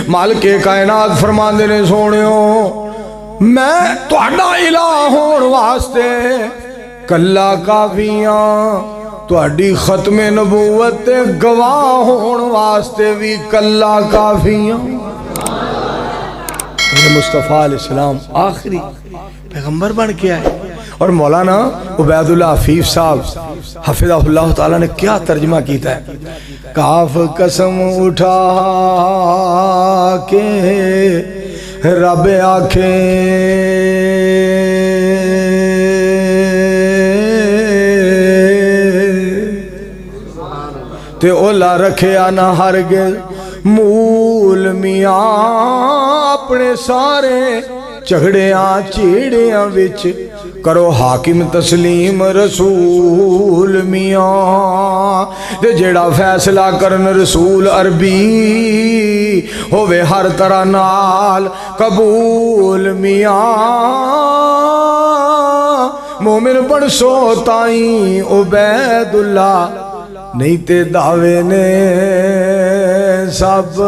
مالک کائنات فرماندے نے سونیو میں تہاڈا الہ ہون واسطے کلا کافیاں تہاڈی ختم نبوت تے گواہ ہون واسطے بھی کلا کافیاں مصطفیٰ علیہ السلام آخری پیغمبر بن کے آئے اور مولانا عبید اللہ حفیظ صاحب حفظہ اللہ تعالیٰ نے کیا ترجمہ کیتا ہے کاف قسم اٹھا کے رب آنکھیں تے اولا رکھے آنا ہرگز مول میاں اپنے سارے جھگڑیاں چیڑیاں وچ کرو حاکم تسلیم رسول میاں تے جیڑا فیصلہ کرن رسول عربی ہووے ہر طرح نال قبول میاں مومن بن سو تائیں عبید اللہ نہیں تے دعوے نے سب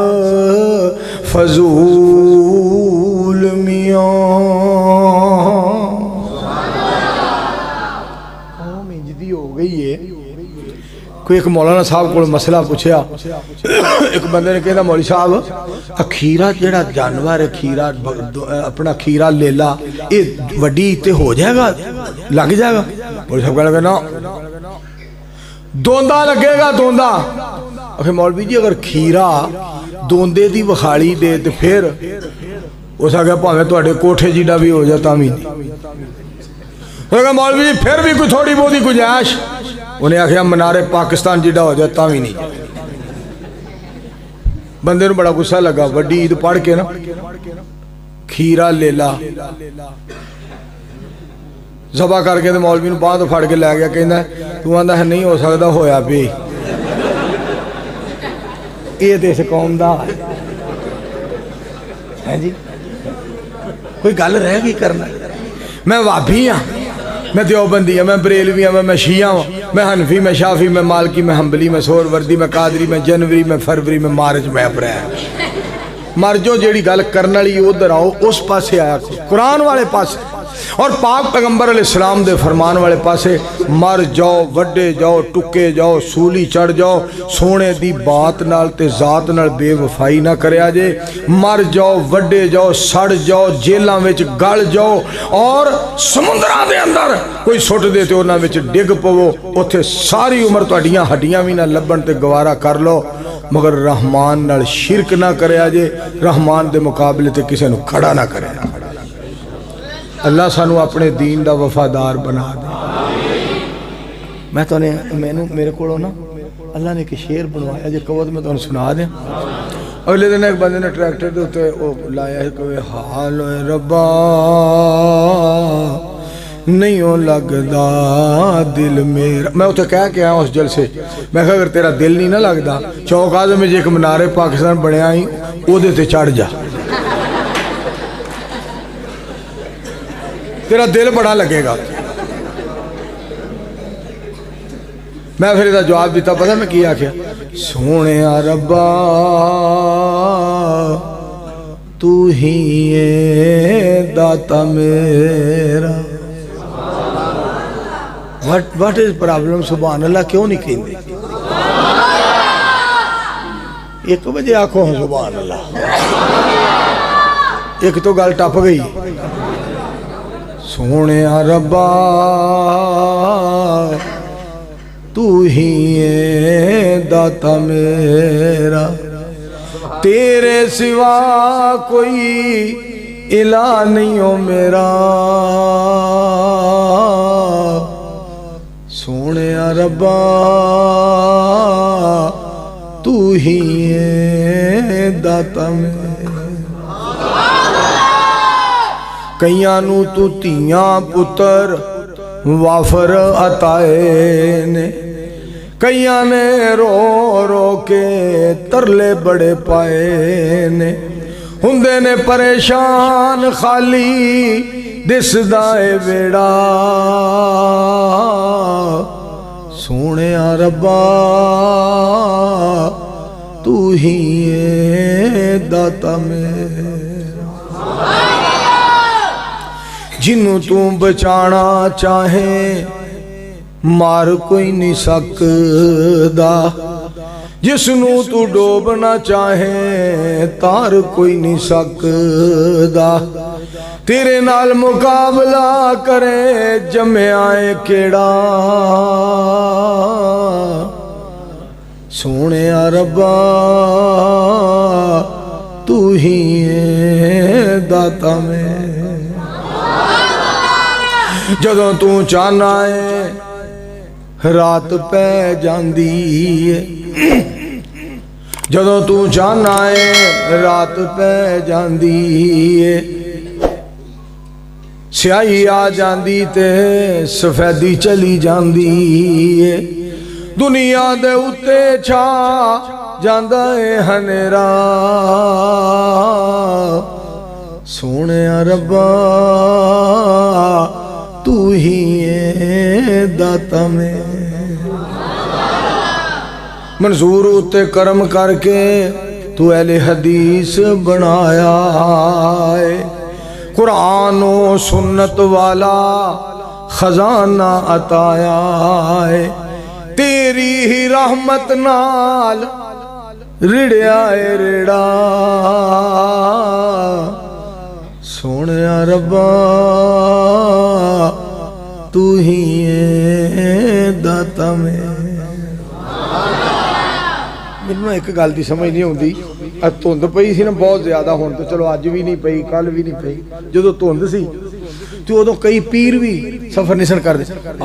فضول میاں قوم انجدی ہو گئی ہے کوئی ایک مولانا صاحب کو مسئلہ پوچھیا ایک بندے نے کہا مولوی صاحب کھیرا جڑا جانور ہے کھیرا اپنا کھیرا لیلا یہ وڈی تے ہو جائے گا لگ جائے گا مولوی صاحب کہنے لگا نا دوندہ لگے گا دوندہ مولوی جی اگر کھیرا دوندے دی بخاڑی دے تو پھر اس آگے پاہمیں تو اٹھے کوٹھے جیڑا بھی ہو جاتا بھی نہیں مولوی جی پھر بھی کوئی تھوڑی بہت ہی گنجائش انہیں آخیا منارے پاکستان جیڑا ہو جاتا بھی نہیں بندے نے بڑا غصہ لگا وڈی عید پڑھ کے نا کھیرا لیلا ذبح کر کے مولوی نے باہر پھڑ کے لے گیا کہنا تو آندا ہے نہیں ہو سکتا ہویا بھی یہ تو اس قوم دا ہے جی کوئی گل رہ گئی کرنا میں وابی ہاں میں دیوبندی ہوں میں بریلوی ہوں میں شیعہ ہوں میں حنفی میں شافی میں مالکی میں حنبلی میں سور وردی میں قادری میں جنوری میں فروری میں مارچ میں اپریل مر جو جیڑی گل کرنے والی ادھر آؤ اس پاسے آیا قرآن والے پاسے اور پاک پیغمبر علیہ السلام دے فرمان والے پاسے مر جاؤ وڈے جاؤ ٹکے جاؤ سولی چڑھ جاؤ سونے دی بات نال تے ذات نال بے وفائی نہ کریا جے مر جاؤ وڈے جاؤ سڑ جاؤ جیلاں وچ گل جاؤ اور سمندراں دے اندر کوئی سٹ دے تے انہاں وچ ڈگ پو اوتھے ساری عمر تہاڈیاں ہڈیاں وی نہ لبن تے گوارا کر لو مگر رحمان نال شرک نہ کریا جے رحمان دے مقابلے تے کسے نو کھڑا نہ کریا اللہ سانو اپنے دین دا وفادار بنا دے میں تو نے میرے کو نا اللہ نے ایک شعر بنوایا جے قوت میں تو سنا دیں اگلے دن ایک بندے نے ٹریکٹر دے ہوتے لایا ہے کہ حال ربا نہیں ہو لگدا دل میرا میں اتھے کہہ کے آیا اس جل سے میں کہا اگر تیرا دل نہیں نہ لگدا چوک آزم میں جے ایک منارے پاکستان بڑے آئیں او دے تے چڑھ جا تیرا دل بڑا لگے گا میں پھر ادھا جواب دیتا پتہ میں کیا کیا سونے ربا تو ہی داتا میرا what is problem سبحان اللہ کیوں نہیں کہیں دے ایک بجے آنکھوں سبحان اللہ ایک تو گل ٹپ گئی سونے ربا تو ہی داتا میرا تیرے سوا کوئی الہ نہیں ہو میرا سونے ربا تو ہی داتا میرا کئیاں نو تو تیاں پتر وافر عطائے نے کئیاں نے رو رو کے ترلے بڑے پائے نے ہندے نے پریشان خالی دس دائے ویڑا سونے ربا تو ہی ہے داتا میرا جنوں تو بچانا چاہے مار کوئی نہیں سکدا جس نوں تو ڈوبنا چاہے تار کوئی نہیں سکدا تیرے نال مقابلہ کرے جمعائے کیڑا سونے ربا تو ہی ہے داتا میں جدوں تو چاہنا ہے رات پہ جاندی ہے جدوں تو چاہنا ہے رات پہ جاندی ہے سیاہی آ جاندی تے سفیدی چلی جاندی ہے دنیا دے اتے چھا جاندا ہے ہنیرا سونے ربا تو ہی ہے داتا میں منظور اتے کرم کر کے تو اہل حدیث بنایا ہے قرآن و سنت والا خزانہ عطایا ہے تیری ہی رحمت نال رڑیا ہے رڑا سونے ربا تو ہی ہے داتا میں ਮੈਨੂੰ ਇੱਕ ਗੱਲ ਦੀ ਸਮਝ ਨਹੀਂ ਆਉਂਦੀ ਆ ਧੁੰਦ ਪਈ ਸੀ ਨਾ ਬਹੁਤ ਜ਼ਿਆਦਾ ਹੁਣ ਤਾਂ ਚਲੋ ਅੱਜ ਵੀ ਨਹੀਂ ਪਈ ਕੱਲ ਵੀ ਨਹੀਂ ਪਈ ਜਦੋਂ ਧੁੰਦ ਸੀ ਤੇ ਉਦੋਂ ਕਈ ਪੀਰ ਵੀ ਸਫ਼ਰ ਨਹੀਂ ਕਰਦੇ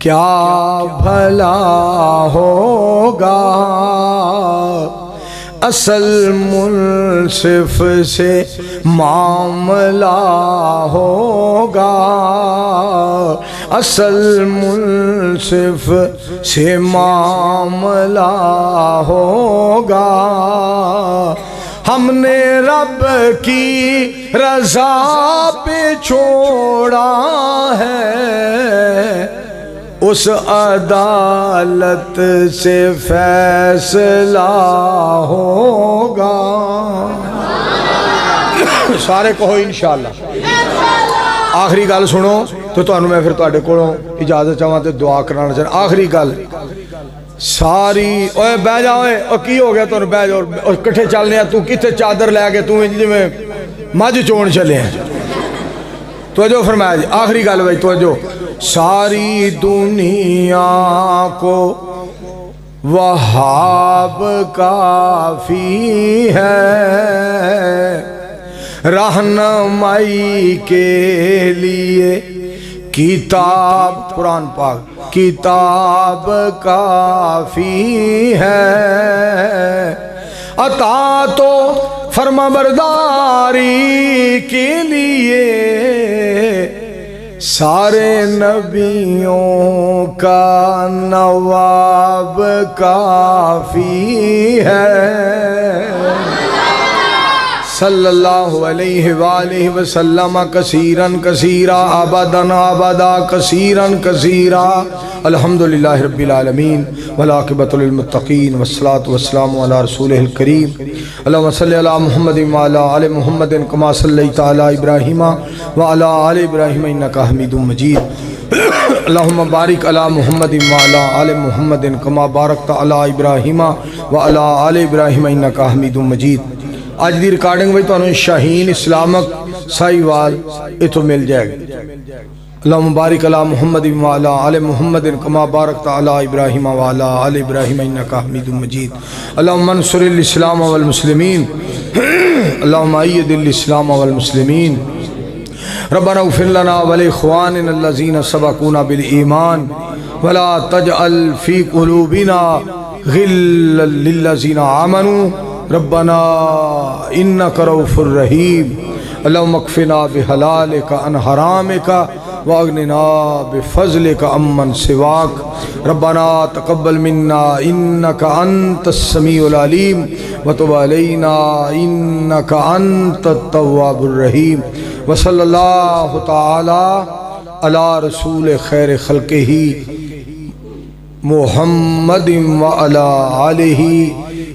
کیا بھلا ہوگا، اصل منصف سے معاملہ ہوگا، اصل منصف سے معاملہ ہوگا، ہم نے رب کی رضا پہ چھوڑا ہے، اس عدالت سے فیصلہ ہوگا۔ سارے کہو انشاءاللہ۔ آخری گل سنو تو تانوں میں پھر تواڈے کولوں اجازت چاہواں تے دعا کرانا چاہنا۔ آخری گل ساری اوے بہ جا، اوے کی ہو گیا تانوں، بہ جاؤ اور کٹھے چلنے ہیں، تو کتے چادر لے کے تو جویں مجھ چون چلے ہیں۔ توجہ فرمایا جی، آخری گل بھائی توجہ، ساری دنیا کو وہاب کافی ہے، رہنمائی کے لیے کتاب قرآن پاک کتاب کافی ہے، اطاعت و فرما برداری کے لیے سارے نبیوں کا نواب کافی ہے۔ صلی اللہ علیہ وآلہ وسلم کثیراً کثیرا ابداً ابدا کثیراً کثیرا۔ الحمدللہ رب العالمین والعاقبۃ للمتقین والصلاۃ والسلام علی رسولہ الکریم۔ اللہم صلی علی محمد وعلی آل محمد کما صلیت علی ابراہیم وعلی آل ابراہیم انک حمید مجید۔ اللہم بارک علی محمد وعلی آل محمد کما بارکت علی ابراہیم وعلی آل ابراہیم انک حمید مجید۔ آج دی ریکارڈنگ میں تو شاہین اسلامک سائی وال اتو مل جائے گا۔ اللہم بارک علی محمد وعلی آل محمد کما بارکت علی ابراہیم وعلی آل ابراہیم انک حمید مجید۔ اللہم انصر الاسلام والمسلمین، اللہم اید الاسلام والمسلمین، ربنا اغفر لنا ولاخواننا الذین سبقونا بالایمان ولا تجعل فی قلوبنا غلا للذین آمنوا ربنا انک رؤوف رحیم۔ اللہم اکفنا بحلالک عن حرامک واغننا بفضلک عمن سواک، ربنا تقبل منا انک انت السمیع العلیم وتب علینا انک انت التواب الرحیم۔ وصلی اللہ تعالی علی رسول خیر خلقہ محمد وعلی آلہ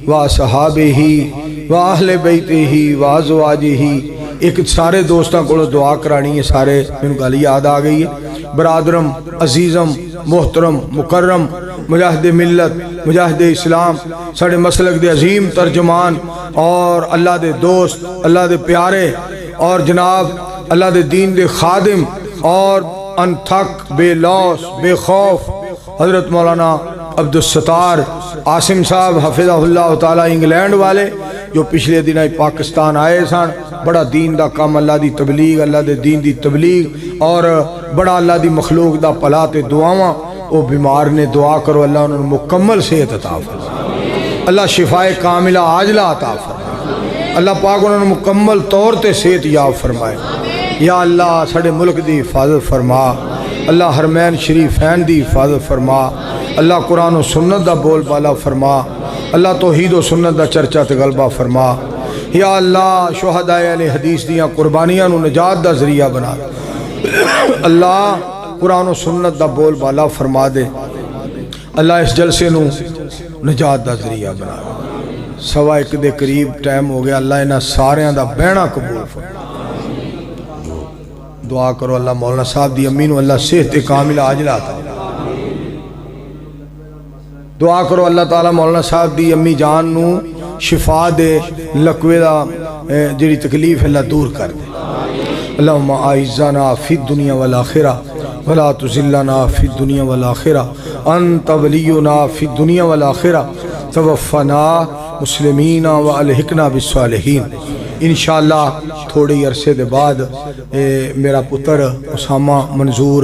وصحابہ واہل بیتہ وازواجہ۔ ایک سارے دوستاں کو دعا کرانی ہے، سارے میں گل یاد آ گئی ہے۔ برادرم عزیزم محترم مکرم مجاہد ملت مجاہد اسلام ساڑھے مسلک دے عظیم ترجمان اور اللہ دے دوست اللہ دے پیارے اور جناب اللہ دے دین دے خادم اور انتھک بے لوس بے خوف حضرت مولانا عبدالستار عاصم صاحب حفظہ اللہ تعالیٰ انگلینڈ والے، جو پچھلے دن پاکستان آئے سن، بڑا دین دا کام اللہ دی تبلیغ اللہ دے دین دی تبلیغ اور بڑا اللہ دی مخلوق دا پلا تے دعاواں۔ او بیمار نے دعا کرو اللہ انہوں نے مکمل صحت عطا فرمائے، اللہ شفائے کاملہ عاجلہ عطا فرمائے، اللہ پاک انہوں نے مکمل طور تے صحت یاب فرمائے۔ یا اللہ ساڑھے ملک دی حفاظت فرما، اللہ حرمین شریفین دی حفاظت فرما، اللہ قرآن و سنت دا بول بالا فرما، اللہ توحید و سنت دا چرچا تے غلبہ فرما۔ یا اللہ شہداء اہل حدیث دیاں قربانیاں نو نجات دا ذریعہ بنا، اللہ قرآن و سنت دا بول بالا فرما دے، اللہ اس جلسے نو نجات دا ذریعہ بنا۔ سوا ایک دے قریب ٹائم ہو گیا، اللہ انہاں ساریاں دا بہنا قبول فرما۔ دعا کرو اللہ مولانا صاحب دی امین و اللہ صحت کاملہ عاجلہ عطا۔ دعا کرو اللہ تعالیٰ مولانا صاحب دی امی جان نو شفا دے، لقوے دا جڑی تکلیف ہے اللہ دور کر دے۔ اللہم اعزنا فی الدنیا والآخرہ ولا تذلنا فی الدنیا والآخرہ، انت ولینا فی الدنیا والآخرہ، توفنا مسلمین والحقنا بالصالحین۔ انشاءاللہ تھوڑی عرصے دے بعد میرا پتر اسامہ منظور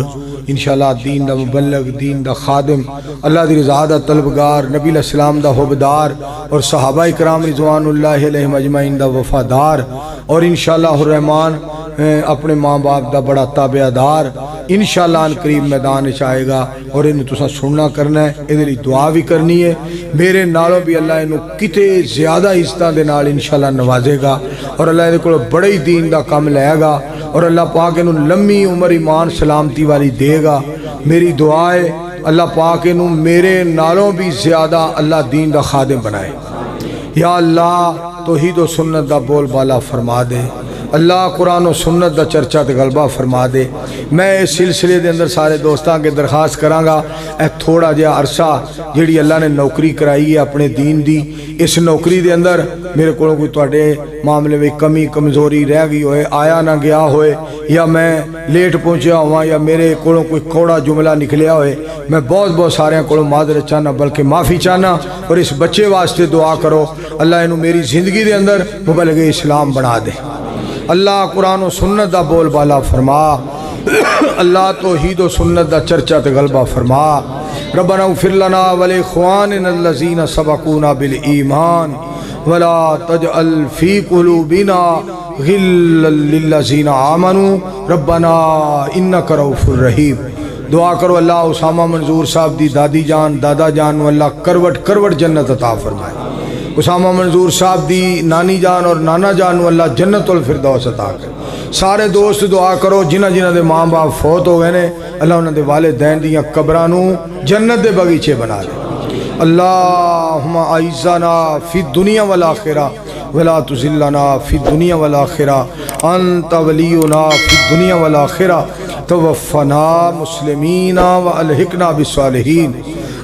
انشاءاللہ دین دا مبلغ، دین دا خادم، اللہ دی رضا دا طلبگار، نبی علیہ السلام دا حبدار اور صحابہ کرام رضوان اللہ علیہم اجمعین دا وفادار، اور انشاءاللہ الرحمن اپنے ماں باپ دا بڑا تابعدار، انشاءاللہ ان قریب میدان چاہے گا اور انہوں تسا سننا کرنا ہے، ادھر دعا بھی کرنی ہے، میرے نالوں بھی اللہ انہوں کتے زیادہ عزتاں دے نال انشاءاللہ نوازے گا، اور اللہ انہوں کو بڑے دین دا کام لے گا، اور اللہ پاک انہوں لمبی عمر ایمان سلامتی والی دے گا۔ میری دعا ہے اللہ پاک انہوں میرے نالوں بھی زیادہ اللہ دین دا خادم بنائے۔ یا اللہ توحید و سنت دا بول بالا فرما دے، اللہ قرآن و سنت دا چرچا تے غلبہ فرما دے۔ میں اس سلسلے دے اندر سارے دوستان کے درخواست کراں گا، اے تھوڑا جہا عرصہ جیڑی اللہ نے نوکری کرائی ہے اپنے دین دی، اس نوکری دے اندر میرے کو کوئی تواڈے معاملے میں کمی کمزوری رہ گئی ہوئے، آیا نہ گیا ہوئے، یا میں لیٹ پہنچیا ہوا، یا میرے کو کوئی کوڑا جملہ نکلیا ہوئے، میں بہت سارے کو معذرت چاہنا بلکہ معافی چاہنا، اور اس بچے واسطے دعا کرو اللہ انہوں میری زندگی دے اندر مبلغ اسلام بنا دے۔ اللہ قرآن و سنت دا بول بالا فرما، اللہ توحید و سنت دا چرچا تے غلبہ فرما۔ ربنا اغفر لنا ولاخواننا الذین سبقونا بالایمان ولا تجعل فی قلوبنا غلا للذین آمنوا ربنا انک رؤوف رحیم۔ دعا کرو اللہ اسامہ منظور صاحب دی دادی جان دادا جان اللہ کروٹ کروٹ جنت عطا فرمائے، اسامہ منظور صاحب دی نانی جان اور نانا جان اللہ جنت الفردوس عطا کرے۔ سارے دوست دعا کرو جنہ دے ماں باپ فوت ہو گئے نے، اللہ انہاں دے والدین دیاں قبرانوں جنت دے باغیچے بنا دے۔ اللہم اعزنا فی الدنیا والآخرہ ولا تذلنا فی الدنیا والآخرہ، انت ولینا فی الدنیا والآخرہ، توفنا مسلمین والحقنا بالصالحین۔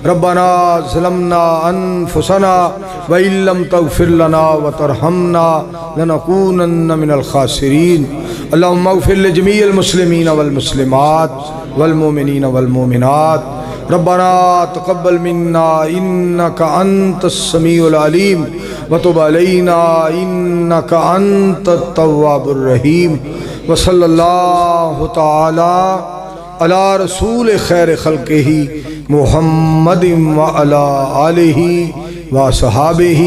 ربنا ظلمنا انفسنا وان لم تغفر لنا وترحمنا لنكونن من الخاسرین۔ اللهم اغفر لجميع المسلمین والمسلمات والمؤمنین والمؤمنات۔ ربنا تقبل منا انك انت السميع العليم وتب علينا انك انت التواب الرحیم۔ وصلی اللہ تعالی علی رسول خیر خلقہ محمد وعلی آلہ وصحابہ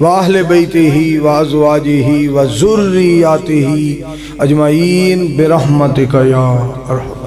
واہل بیتہ وازواجہ وذریاتہ اجمعین برحمتک یا ارحم۔